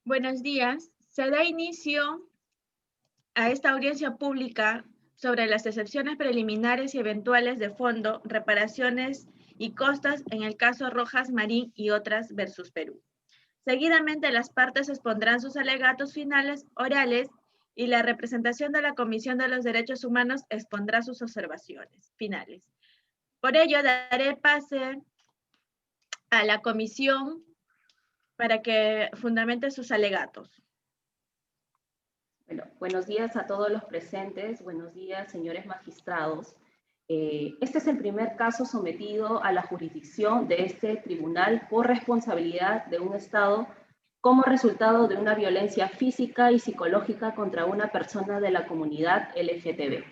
Buenos días. Se da inicio a esta audiencia pública sobre las excepciones preliminares y eventuales de fondo, reparaciones y costas en el caso Rojas Marín y otras versus Perú. Seguidamente, las partes expondrán sus alegatos finales orales y la representación de la Comisión de los Derechos Humanos expondrá sus observaciones finales. Por ello, daré pase a la comisión para que fundamente sus alegatos. Bueno, buenos días a todos los presentes, buenos días, señores magistrados. Este es el primer caso sometido a la jurisdicción de este tribunal por responsabilidad de un Estado como resultado de una violencia física y psicológica contra una persona de la comunidad LGTB.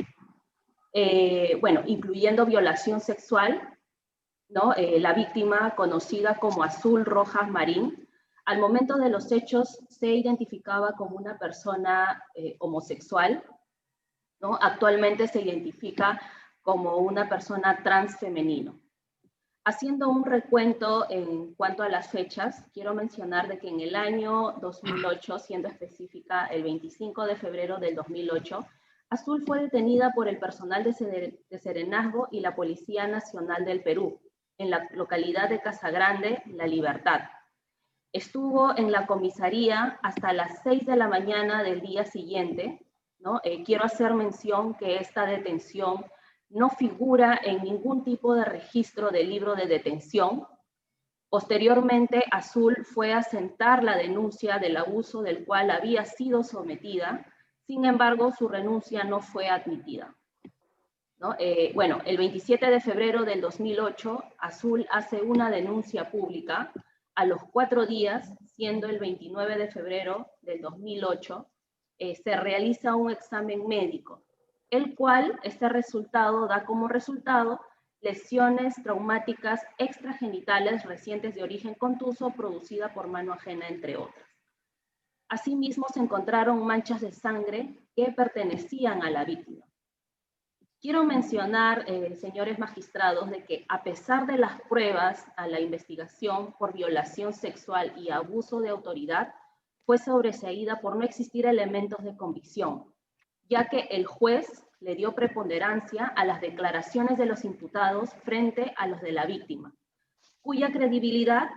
Bueno, incluyendo violación sexual, ¿no? La víctima, conocida como Azul Rojas Marín, al momento de los hechos se identificaba como una persona homosexual, ¿no? Actualmente se identifica como una persona transfemenino. Haciendo un recuento en cuanto a las fechas, quiero mencionar de que en el año 2008, siendo específica el 25 de febrero del 2008, Azul fue detenida por el personal de Serenazgo y la Policía Nacional del Perú, en la localidad de Casagrande, La Libertad. Estuvo en la comisaría hasta las 6 de la mañana del día siguiente, ¿no? Quiero hacer mención que esta detención no figura en ningún tipo de registro del libro de detención. Posteriormente, Azul fue a sentar la denuncia del abuso del cual había sido sometida, sin embargo, su renuncia no fue admitida, ¿no? Bueno, el 27 de febrero del 2008, Azul hace una denuncia pública. A los 4 días, siendo el 29 de febrero del 2008, se realiza un examen médico, el cual este resultado da como resultado lesiones traumáticas extragenitales recientes de origen contuso producida por mano ajena, entre otras. Asimismo, se encontraron manchas de sangre que pertenecían a la víctima. Quiero mencionar, señores magistrados, de que a pesar de las pruebas a la investigación por violación sexual y abuso de autoridad, fue sobreseída por no existir elementos de convicción, ya que el juez le dio preponderancia a las declaraciones de los imputados frente a los de la víctima, cuya credibilidad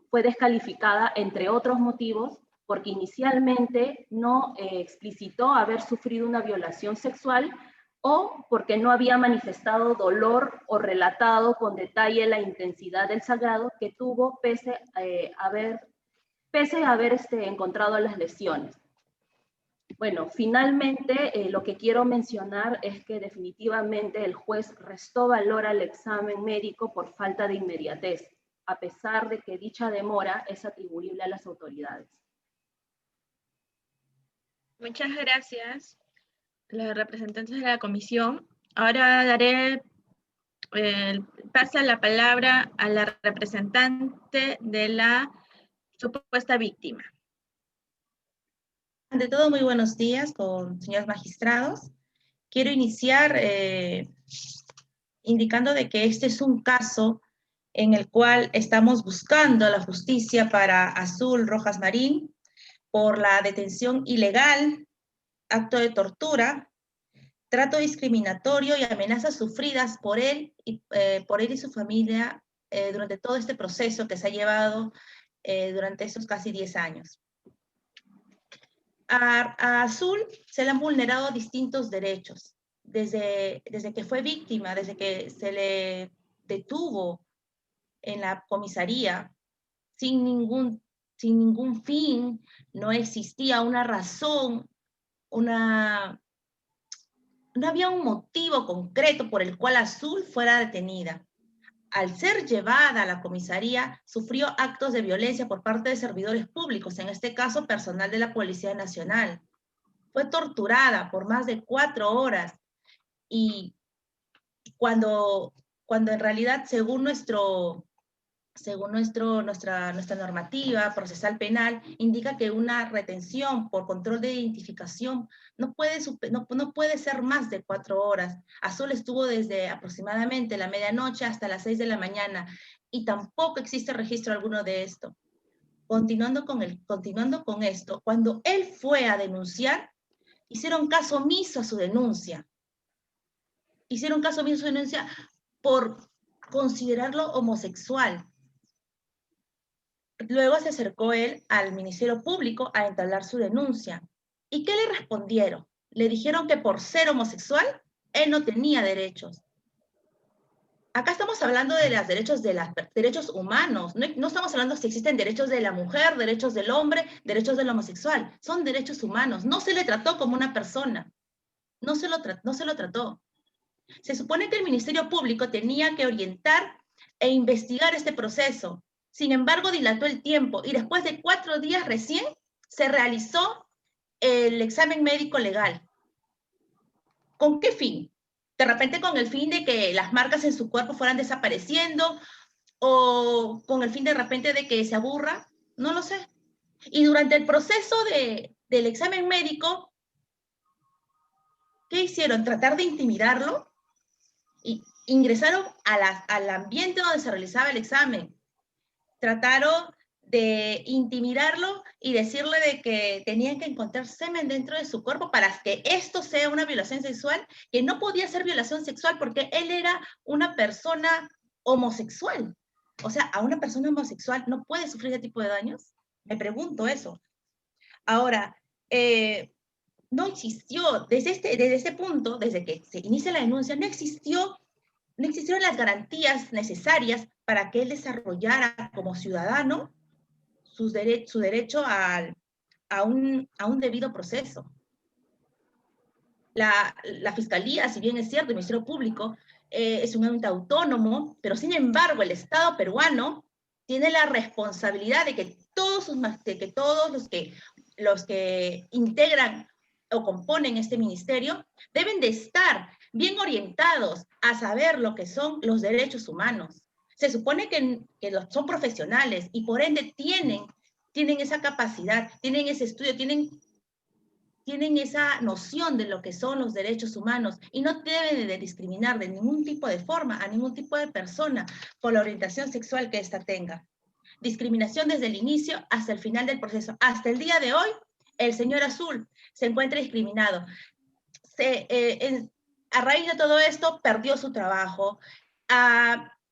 fue descalificada, entre otros motivos, porque inicialmente no explicitó haber sufrido una violación sexual o porque no había manifestado dolor o relatado con detalle la intensidad del sangrado que tuvo pese a haber encontrado las lesiones. Bueno, finalmente lo que quiero mencionar es que definitivamente el juez restó valor al examen médico por falta de inmediatez, a pesar de que dicha demora es atribuible a las autoridades. Muchas gracias, los representantes de la comisión. Ahora daré pasa la palabra a la representante de la supuesta víctima. Ante todo, muy buenos días con señores magistrados. Quiero iniciar indicando de que este es un caso en el cual estamos buscando la justicia para Azul Rojas Marín por la detención ilegal, acto de tortura, trato discriminatorio y amenazas sufridas por él y su familia durante todo este proceso que se ha llevado durante estos casi 10 años. A Azul se le han vulnerado distintos derechos, desde que fue víctima, desde que se le detuvo en la comisaría sin ningún fin, no existía una razón, no había un motivo concreto por el cual Azul fuera detenida. Al ser llevada a la comisaría, sufrió actos de violencia por parte de servidores públicos, en este caso personal de la Policía Nacional. Fue torturada por más de 4 horas y cuando en realidad, según nuestra normativa procesal penal, indica que una retención por control de identificación no puede ser más de 4 horas. Azul estuvo desde aproximadamente la medianoche hasta las 6 de la mañana y tampoco existe registro alguno de esto. continuando con esto, cuando él fue a denunciar, hicieron caso omiso a su denuncia. Hicieron caso omiso a su denuncia por considerarlo homosexual. Luego se acercó él al Ministerio Público a entablar su denuncia. ¿Y qué le respondieron? Le dijeron que por ser homosexual, él no tenía derechos. Acá estamos hablando de los derechos humanos. No estamos hablando si existen derechos de la mujer, derechos del hombre, derechos del homosexual. Son derechos humanos. No se le trató como una persona. No se lo trató. Se supone que el Ministerio Público tenía que orientar e investigar este proceso. Sin embargo, dilató el tiempo y después de 4 días recién se realizó el examen médico legal. ¿Con qué fin? De repente con el fin de que las marcas en su cuerpo fueran desapareciendo o con el fin de repente de que se aburra, no lo sé. Y durante el proceso del examen médico, ¿qué hicieron? Tratar de intimidarlo. Y ingresaron al ambiente donde se realizaba el examen. Trataron de intimidarlo y decirle de que tenían que encontrar semen dentro de su cuerpo para que esto sea una violación sexual, que no podía ser violación sexual porque él era una persona homosexual. O sea, a una persona homosexual no puede sufrir ese tipo de daños. Me pregunto eso. Ahora, no existió, desde este punto, desde que se inicia la denuncia, no existieron las garantías necesarias para que él desarrollara como ciudadano su derecho a un debido proceso. La Fiscalía, si bien es cierto, el Ministerio Público es un ente autónomo, pero sin embargo el Estado peruano tiene la responsabilidad de que todos los que integran o componen este ministerio deben de estar bien orientados a saber lo que son los derechos humanos. Se supone que son profesionales y por ende tienen esa capacidad, tienen ese estudio, tienen esa noción de lo que son los derechos humanos y no deben de discriminar de ningún tipo de forma a ningún tipo de persona por la orientación sexual que ésta tenga. Discriminación desde el inicio hasta el final del proceso. Hasta el día de hoy, el señor Azul se encuentra discriminado. A raíz de todo esto, perdió su trabajo.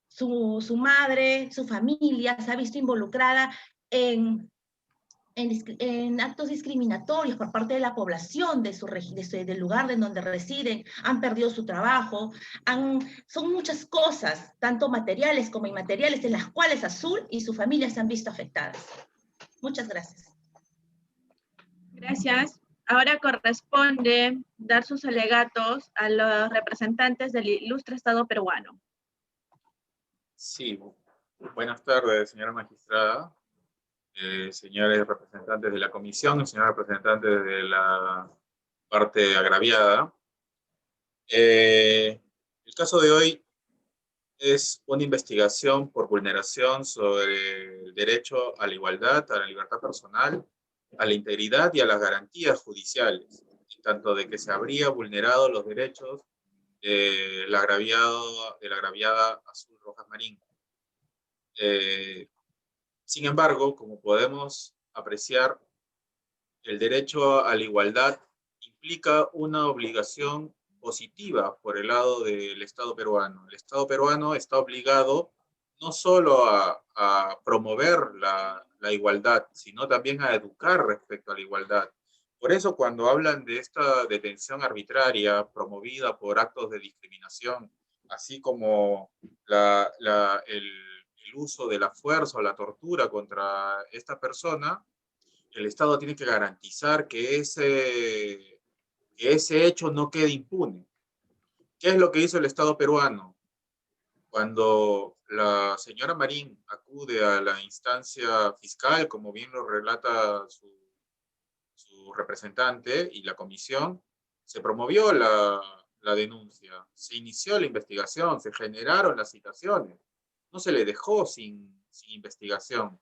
Su madre, su familia se ha visto involucrada en actos discriminatorios por parte de la población del lugar en donde residen, han perdido su trabajo, son muchas cosas, tanto materiales como inmateriales, en las cuales Azul y su familia se han visto afectadas. Muchas gracias. Gracias. Ahora corresponde dar sus alegatos a los representantes del ilustre Estado peruano. Sí, buenas tardes, señora magistrada. Señores representantes de la comisión y señores representantes de la parte agraviada. El caso de hoy es una investigación por vulneración sobre el derecho a la igualdad, a la libertad personal, a la integridad y a las garantías judiciales, tanto de que se habría vulnerado los derechos de la agraviada Azul Rojas Marín. Sin embargo, como podemos apreciar, el derecho a la igualdad implica una obligación positiva por el lado del Estado peruano. El Estado peruano está obligado no solo a promover la igualdad, sino también a educar respecto a la igualdad. Por eso, cuando hablan de esta detención arbitraria promovida por actos de discriminación, así como el uso de la fuerza o la tortura contra esta persona, el Estado tiene que garantizar que ese hecho no quede impune. ¿Qué es lo que hizo el Estado peruano? Cuando la señora Marín acude a la instancia fiscal, como bien lo relata su representante y la comisión, se promovió la denuncia, se inició la investigación, se generaron las citaciones, no se le dejó sin investigación.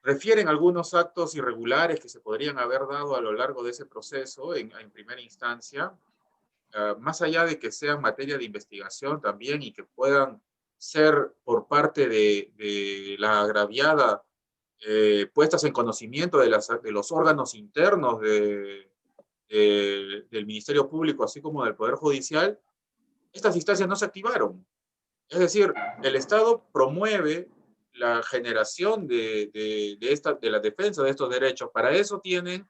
Refieren algunos actos irregulares que se podrían haber dado a lo largo de ese proceso en primera instancia, más allá de que sean materia de investigación también y que puedan ser por parte de la agraviada puestas en conocimiento de los órganos internos del Ministerio Público, así como del Poder Judicial, estas instancias no se activaron. Es decir, el Estado promueve la generación de la defensa de estos derechos. Para eso tienen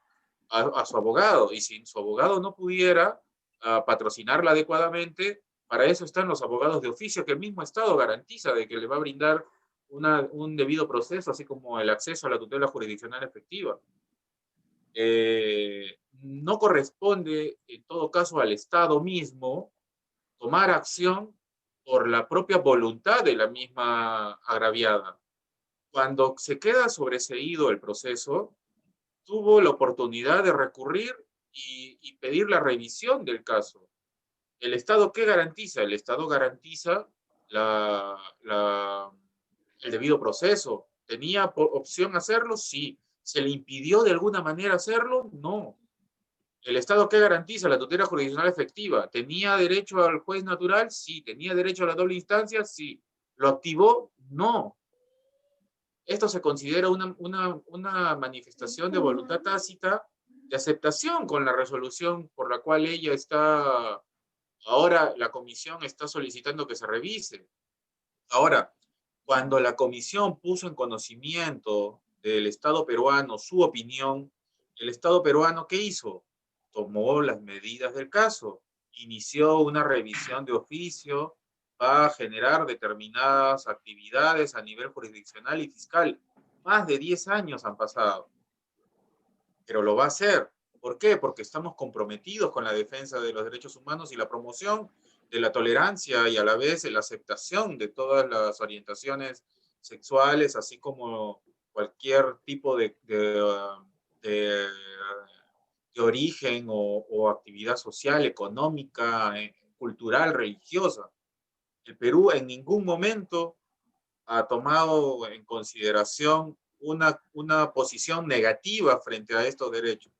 a su abogado, y si su abogado no pudiera patrocinarla adecuadamente, para eso están los abogados de oficio que el mismo Estado garantiza de que le va a brindar un debido proceso, así como el acceso a la tutela jurisdiccional efectiva. No corresponde, en todo caso, al Estado mismo tomar acción por la propia voluntad de la misma agraviada. Cuando se queda sobreseído el proceso, tuvo la oportunidad de recurrir y pedir la revisión del caso. ¿El Estado qué garantiza? El Estado garantiza el debido proceso. ¿Tenía opción hacerlo? Sí. ¿Se le impidió de alguna manera hacerlo? No. ¿El Estado qué garantiza? La tutela jurisdiccional efectiva. ¿Tenía derecho al juez natural? Sí. ¿Tenía derecho a la doble instancia? Sí. ¿Lo activó? No. Esto se considera una manifestación de voluntad tácita de aceptación con la resolución por la cual ella está, ahora la comisión está solicitando que se revise. Ahora, cuando la comisión puso en conocimiento del Estado peruano su opinión, el Estado peruano, ¿qué hizo? Tomó las medidas del caso, inició una revisión de oficio para generar determinadas actividades a nivel jurisdiccional y fiscal. Más de 10 años han pasado, pero lo va a hacer. ¿Por qué? Porque estamos comprometidos con la defensa de los derechos humanos y la promoción de la tolerancia y a la vez la aceptación de todas las orientaciones sexuales, así como cualquier tipo de origen o actividad social, económica, cultural, religiosa. El Perú en ningún momento ha tomado en consideración una posición negativa frente a estos derechos.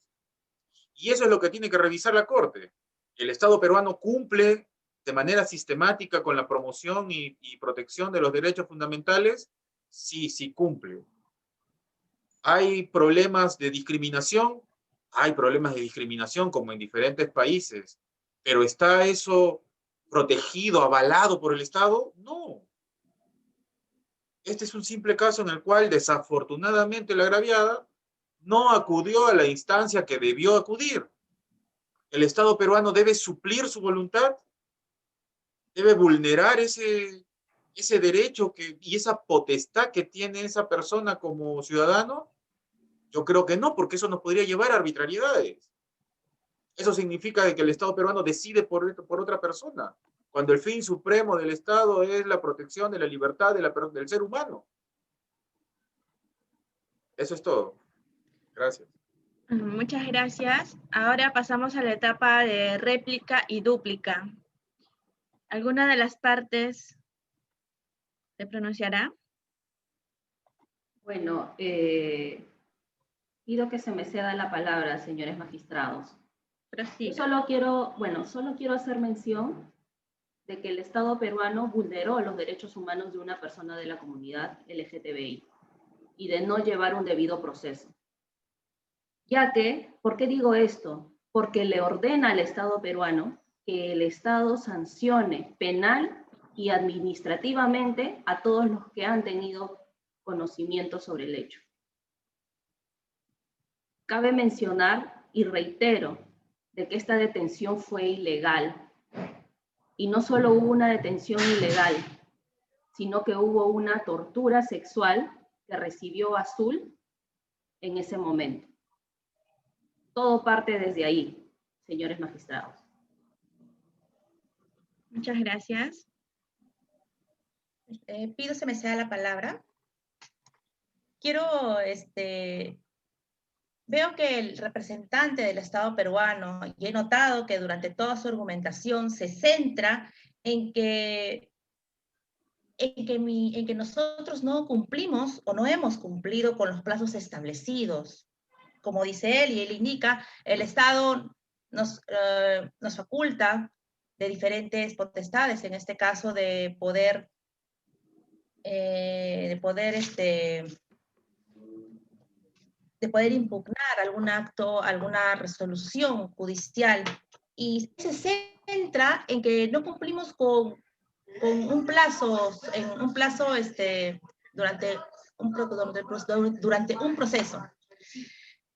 Y eso es lo que tiene que revisar la Corte. ¿El Estado peruano cumple de manera sistemática con la promoción y protección de los derechos fundamentales? Sí, sí cumple. ¿Hay problemas de discriminación? Hay problemas de discriminación como en diferentes países. ¿Pero está eso protegido, avalado por el Estado? No. Este es un simple caso en el cual desafortunadamente la agraviada no acudió a la instancia que debió acudir. El Estado peruano debe suplir su voluntad, debe vulnerar ese derecho y esa potestad que tiene esa persona como ciudadano. Yo creo que no, porque eso nos podría llevar a arbitrariedades. Eso significa que el Estado peruano decide por otra persona, cuando el fin supremo del Estado es la protección de la libertad del ser humano. Eso es todo. Gracias. Muchas gracias. Ahora pasamos a la etapa de réplica y dúplica. ¿Alguna de las partes se pronunciará? Bueno, pido que se me ceda la palabra, señores magistrados. Yo solo quiero hacer mención de que el Estado peruano vulneró los derechos humanos de una persona de la comunidad LGTBI y de no llevar un debido proceso. Ya que, ¿por qué digo esto? Porque le ordena al Estado peruano que el Estado sancione penal y administrativamente a todos los que han tenido conocimiento sobre el hecho. Cabe mencionar y reitero de que esta detención fue ilegal. Y no solo hubo una detención ilegal, sino que hubo una tortura sexual que recibió Azul en ese momento. Todo parte desde ahí, señores magistrados. Muchas gracias. Pido se me sea la palabra. Quiero, veo que el representante del Estado peruano, y he notado que durante toda su argumentación se centra en que nosotros no cumplimos o no hemos cumplido con los plazos establecidos. Como dice él, y él indica, el Estado nos faculta de diferentes potestades, en este caso de poder poder impugnar algún acto, alguna resolución judicial, y se centra en que no cumplimos con un plazo, durante un proceso.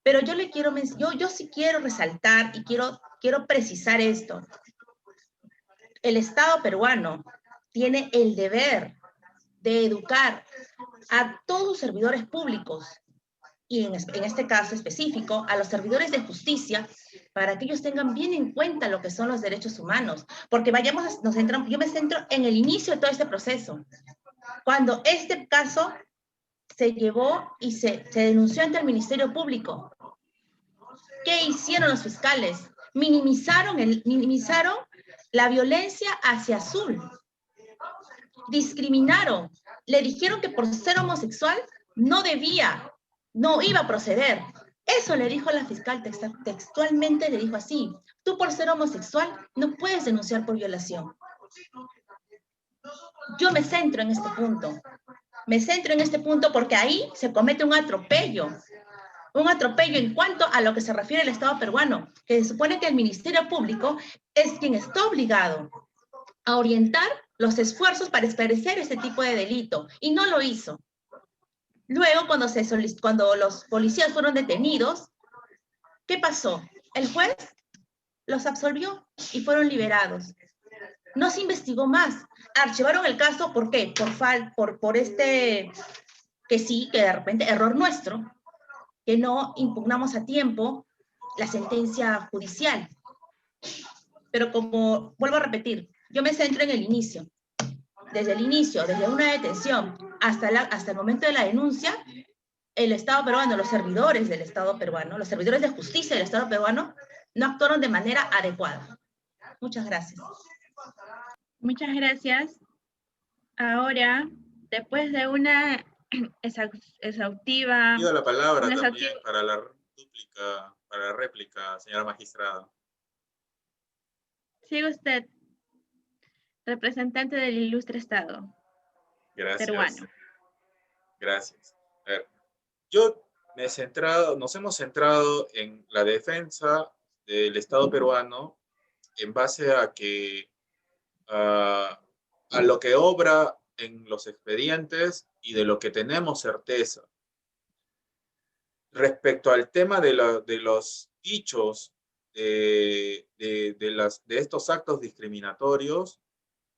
Pero yo sí quiero resaltar y quiero precisar esto. El Estado peruano tiene el deber de educar a todos los servidores públicos, y en este caso específico, a los servidores de justicia, para que ellos tengan bien en cuenta lo que son los derechos humanos. Porque yo me centro en el inicio de todo este proceso. Cuando este caso se llevó y se denunció ante el Ministerio Público, ¿qué hicieron los fiscales? Minimizaron la violencia hacia Azul. Discriminaron. Le dijeron que por ser homosexual no iba a proceder. Eso le dijo la fiscal textualmente, le dijo así: tú por ser homosexual no puedes denunciar por violación. Yo me centro en este punto. Me centro en este punto porque ahí se comete un atropello. Un atropello en cuanto a lo que se refiere al Estado peruano, que se supone que el Ministerio Público es quien está obligado a orientar los esfuerzos para esclarecer este tipo de delito, y no lo hizo. Luego, cuando los policías fueron detenidos, ¿qué pasó? El juez los absolvió y fueron liberados. No se investigó más. Archivaron el caso, ¿por qué? Que de repente, error nuestro, que no impugnamos a tiempo la sentencia judicial. Pero como vuelvo a repetir, yo me centro en el inicio. Desde el inicio, desde una detención hasta el momento de la denuncia, el Estado peruano, los servidores del Estado peruano, los servidores de justicia del Estado peruano, no actuaron de manera adecuada. Muchas gracias. Muchas gracias. Ahora, después de una exhaustiva... Pido la palabra también para la réplica, señora magistrada. Sigue usted, representante del ilustre Estado peruano. Gracias. A ver, nos hemos centrado en la defensa del Estado peruano en base a lo que obra en los expedientes y de lo que tenemos certeza. Respecto al tema de los dichos de estos actos discriminatorios,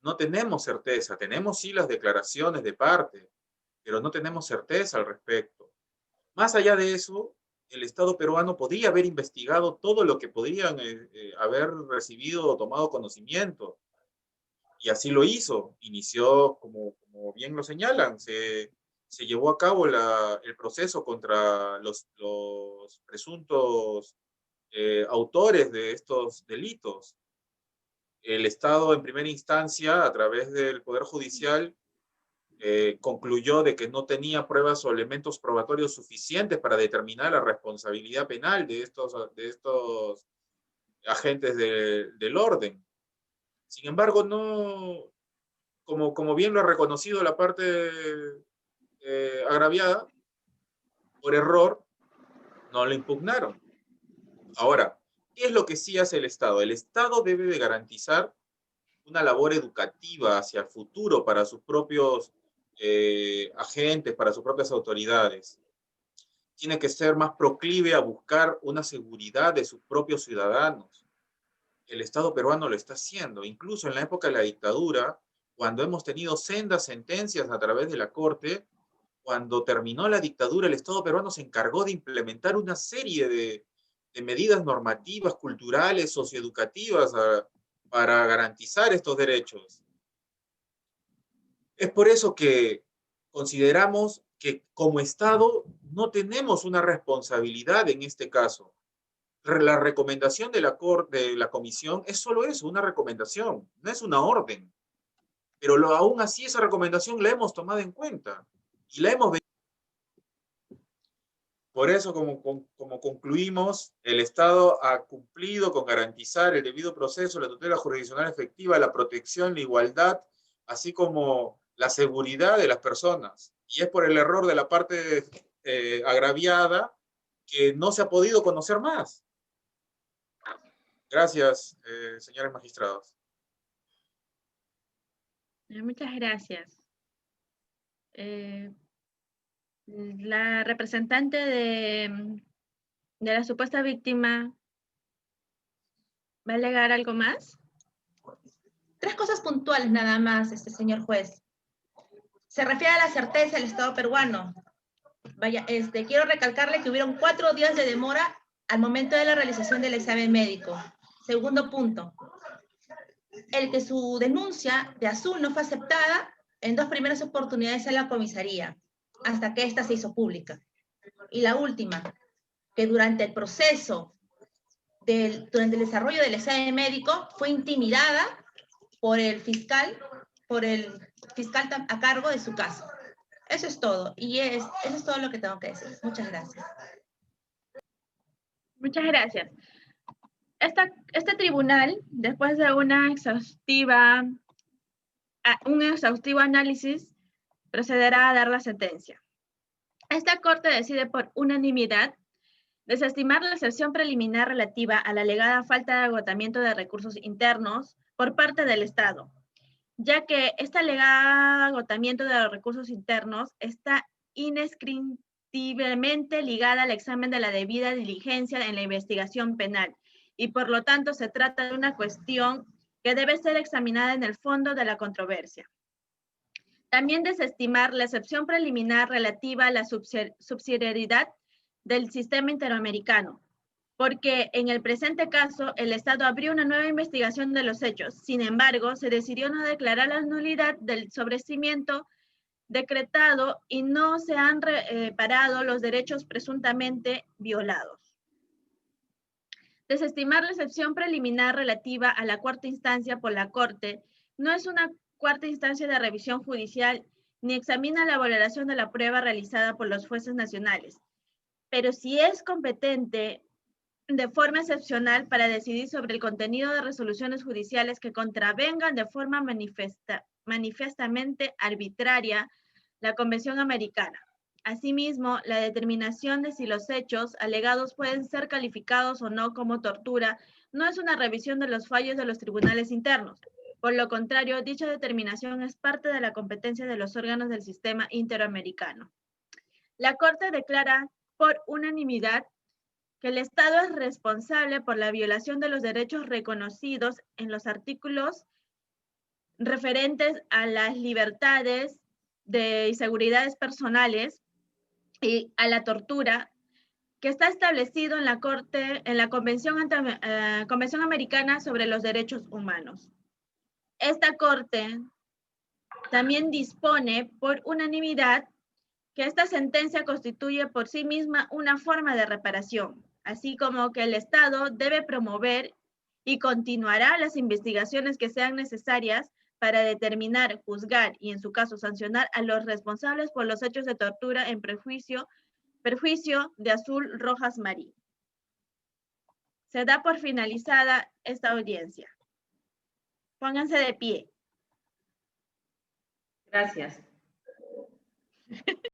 no tenemos certeza. Tenemos sí las declaraciones de parte, pero no tenemos certeza al respecto. Más allá de eso, el Estado peruano podría haber investigado todo lo que podrían haber recibido o tomado conocimiento. Y así lo hizo. Inició, como bien lo señalan, se llevó a cabo el proceso contra los presuntos autores de estos delitos. El Estado, en primera instancia, a través del Poder Judicial, concluyó de que no tenía pruebas o elementos probatorios suficientes para determinar la responsabilidad penal de estos agentes del orden. Sin embargo, no, como bien lo ha reconocido la parte agraviada, por error, no lo impugnaron. Ahora, ¿qué es lo que sí hace el Estado? El Estado debe de garantizar una labor educativa hacia el futuro para sus propios agentes, para sus propias autoridades. Tiene que ser más proclive a buscar una seguridad de sus propios ciudadanos. El Estado peruano lo está haciendo. Incluso en la época de la dictadura, cuando hemos tenido sendas sentencias a través de la Corte, cuando terminó la dictadura, el Estado peruano se encargó de implementar una serie de medidas normativas, culturales, socioeducativas para garantizar estos derechos. Es por eso que consideramos que como Estado no tenemos una responsabilidad en este caso. La recomendación de la comisión es solo eso, una recomendación, no es una orden. Pero aún así esa recomendación la hemos tomado en cuenta y la hemos... Por eso, como concluimos, el Estado ha cumplido con garantizar el debido proceso, la tutela jurisdiccional efectiva, la protección, la igualdad, así como la seguridad de las personas. Y es por el error de la parte agraviada que no se ha podido conocer más. Gracias, señores magistrados. Muchas gracias. La representante de la supuesta víctima, ¿va a alegar algo más? 3 cosas puntuales nada más, señor juez. Se refiere a la certeza del Estado peruano. Vaya, quiero recalcarle que hubieron 4 días de demora al momento de la realización del examen médico. Segundo punto, el que su denuncia de Azul no fue aceptada en 2 primeras oportunidades en la comisaría, hasta que esta se hizo pública. Y la última, que durante el proceso, durante el desarrollo del examen médico, fue intimidada por el fiscal a cargo de su caso. Eso es todo, y eso es todo lo que tengo que decir. Muchas gracias. Muchas gracias. Este tribunal, después de un exhaustivo análisis, procederá a dar la sentencia. Esta Corte decide por unanimidad desestimar la excepción preliminar relativa a la alegada falta de agotamiento de recursos internos por parte del Estado, ya que este alegado agotamiento de los recursos internos está inescritiblemente ligada al examen de la debida diligencia en la investigación penal, y por lo tanto se trata de una cuestión que debe ser examinada en el fondo de la controversia. También desestimar la excepción preliminar relativa a la subsidiariedad del sistema interamericano, porque en el presente caso el Estado abrió una nueva investigación de los hechos. Sin embargo, se decidió no declarar la nulidad del sobreseimiento decretado y no se han reparado los derechos presuntamente violados. Desestimar la excepción preliminar relativa a la cuarta instancia por la Corte no es una cuarta instancia de revisión judicial ni examina la valoración de la prueba realizada por los jueces nacionales, pero sí es competente de forma excepcional para decidir sobre el contenido de resoluciones judiciales que contravengan de forma manifiestamente arbitraria la Convención Americana. Asimismo, la determinación de si los hechos alegados pueden ser calificados o no como tortura no es una revisión de los fallos de los tribunales internos. Por lo contrario, dicha determinación es parte de la competencia de los órganos del sistema interamericano. La Corte declara por unanimidad que el Estado es responsable por la violación de los derechos reconocidos en los artículos referentes a las libertades y seguridades personales y a la tortura, que está establecido en la Convención Americana sobre los Derechos Humanos. Esta Corte también dispone por unanimidad que esta sentencia constituye por sí misma una forma de reparación, así como que el Estado debe promover y continuará las investigaciones que sean necesarias para determinar, juzgar y en su caso sancionar a los responsables por los hechos de tortura en perjuicio de Azul Rojas Marín. Se da por finalizada esta audiencia. Pónganse de pie. Gracias.